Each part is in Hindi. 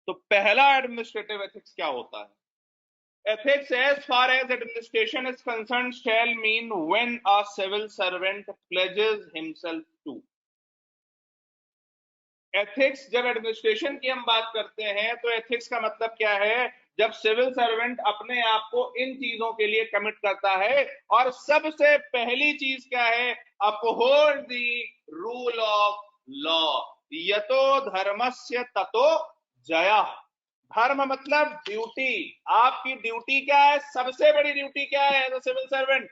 तो पहला एडमिनिस्ट्रेटिव एथिक्स क्या होता है? Ethics, as far as administration is concerned, shall mean when a civil servant pledges himself to. Ethics, जब एडमिनिस्ट्रेशन की हम बात करते हैं तो एथिक्स का मतलब क्या है? जब सिविल सर्वेंट अपने आप को इन चीजों के लिए कमिट करता है, और सबसे पहली चीज क्या है? Uphold the rule of law. यतो धर्मस्य ततो जयः। धर्म मतलब ड्यूटी। आपकी ड्यूटी क्या है? सबसे बड़ी ड्यूटी क्या है as a civil servant?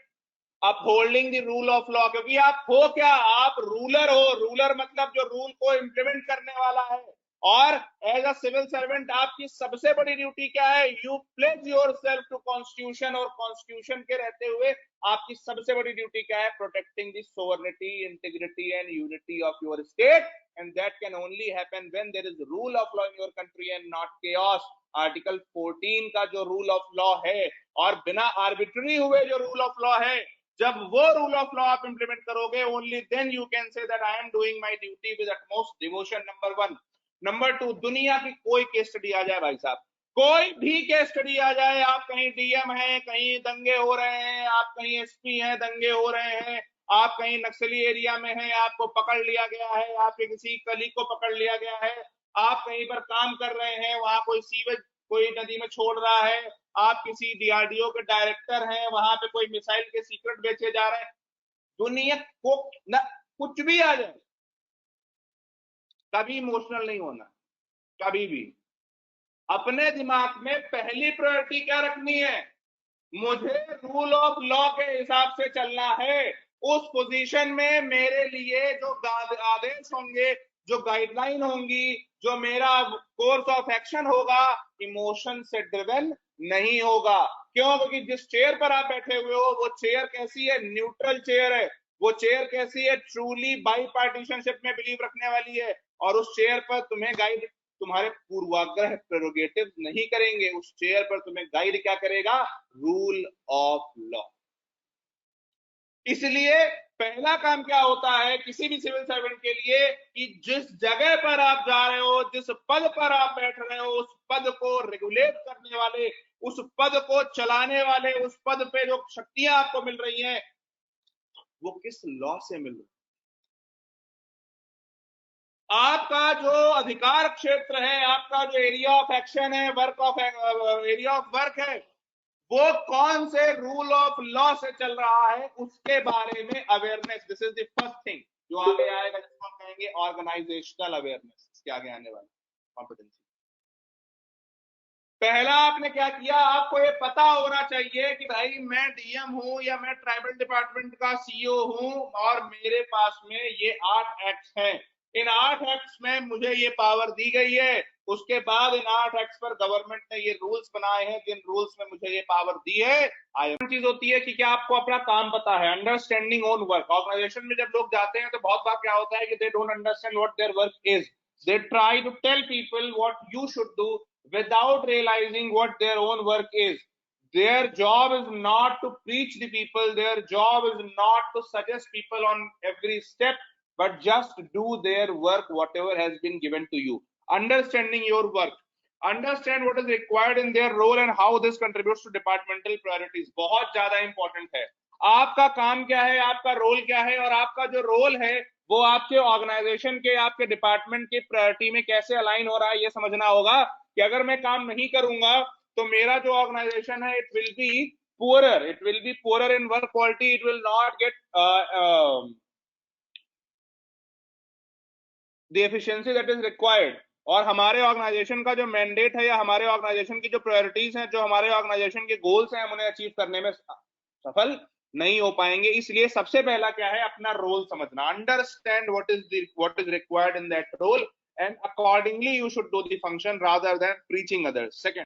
Upholding the rule of law. क्योंकि आप हो क्या? आप रूलर हो। रूलर मतलब जो रूल को इंप्लीमेंट करने वाला है। और एज अ सिविल सर्वेंट आपकी सबसे बड़ी ड्यूटी क्या है? You pledge yourself to constitution, और कॉन्स्टिट्यूशन के रहते हुए आपकी सबसे बड़ी ड्यूटी क्या है? Protecting the sovereignty, integrity and unity of your state, and that can only happen when there is rule of law in your country and not chaos. Article 14 का जो रूल ऑफ लॉ है, और बिना आर्बिट्ररी हुए जो रूल ऑफ लॉ है, जब वो रूल ऑफ लॉ आप इंप्लीमेंट करोगे, only then you can say that I am doing my duty with utmost devotion. Number 1। Number 2, दुनिया की कोई केस स्टडी आ जाए भाई साहब, कोई भी केस स्टडी आ जाए, आप कहीं डीएम हैं, कहीं दंगे हो रहे हैं, आप कहीं एसपी हैं, दंगे हो रहे हैं, आप कहीं नक्सली एरिया में हैं, आपको पकड़ लिया गया है, आपके किसी कलीग को पकड़ लिया गया है, आप कहीं पर काम कर रहे हैं, वहां कोई सीवेज कोई नदी में छोड़ रहा है, आप किसी डीआरडीओ के डायरेक्टर हैं, वहां पे कोई मिसाइल के सीक्रेट बेचे जा रहे हैं, दुनिया को न कुछ भी आ जाए, कभी इमोशनल नहीं होना। कभी भी अपने दिमाग में पहली प्रायोरिटी क्या रखनी है? मुझे रूल ऑफ लॉ के हिसाब से चलना है। उस पोजीशन में मेरे लिए जो आदेश होंगे, जो गाइडलाइन होंगी, जो मेरा कोर्स ऑफ एक्शन होगा, इमोशन से ड्रिवन नहीं होगा। क्यों? क्योंकि जिस चेयर पर आप बैठे हुए हो वो चेयर कैसी है? न्यूट्रल चेयर है। वो चेयर कैसी है? ट्रूली बाई पार्टीशनशिप में बिलीव रखने वाली है। और उस चेयर पर तुम्हें गाइड तुम्हारे पूर्वाग्रह प्रेरोगेटिव नहीं करेंगे। उस चेयर पर तुम्हें गाइड क्या करेगा? Rule of law. इसलिए पहला काम क्या होता है किसी भी सिविल सर्वेंट के लिए, कि जिस जगह पर आप जा रहे हो, जिस पद पर आप बैठ रहे हो, उस पद को रेगुलेट करने वाले, उस पद को चलाने वाले, उस पद पे जो शक्तियां आपको मिल रही हैं, वो किस लॉ से मिल रही है? आपका जो अधिकार क्षेत्र है, आपका जो एरिया ऑफ एक्शन है, एरिया ऑफ वर्क है, वो कौन से रूल ऑफ लॉ से चल रहा है, उसके बारे में awareness. This is the first thing जो आगे आएगा, जिसको हम कहेंगे ऑर्गेनाइजेशनल अवेयरनेस। इसके आगे आने वाली कॉम्पिटेंसी। पहला आपने क्या किया? आपको ये पता होना चाहिए कि भाई मैं डीएम हूं या मैं ट्राइबल डिपार्टमेंट का सीईओ हूं, और मेरे पास में ये 8 एक्ट्स हैं। इन 8 एक्ट्स में मुझे ये पावर दी गई है। उसके बाद इन 8 एक्ट्स पर गवर्नमेंट ने ये रूल्स बनाए हैं, जिन रूल्स में मुझे ये पावर दी है। चीज होती है कि क्या आपको अपना काम पता है? Understanding own work. ऑर्गेनाइजेशन में जब लोग जाते हैं तो बहुत बार क्या होता है कि they don't understand what their work is. They try to tell people what you should do without realizing what their own work is. Their job is not to preach the people. Their job is not to suggest people on every step, but just do their work, whatever has been given to you. Understanding your work. Understand what is required in their role and how this contributes to departmental priorities. बहुत ज्यादा important है। आपका काम क्या है, आपका रोल क्या है, और आपका जो रोल है वो आपके ऑर्गेनाइजेशन के, आपके डिपार्टमेंट की प्रायोरिटी में कैसे अलाइन हो रहा है, ये समझना होगा। कि अगर मैं काम नहीं करूंगा तो मेरा जो ऑर्गेनाइजेशन है, it will be poorer in work quality, it will not get the efficiency that is required. और हमारे ऑर्गेनाइजेशन का जो मैंडेट है, या हमारे ऑर्गेनाइजेशन की जो प्रायोरिटीज हैं, जो हमारे ऑर्गेनाइजेशन के गोल्स हैं, हम उन्हें अचीव करने में सफल नहीं हो पाएंगे। इसलिए सबसे पहला क्या है? अपना रोल समझना। Understand what is required in that role, and accordingly you should do the function rather than preaching others. Second,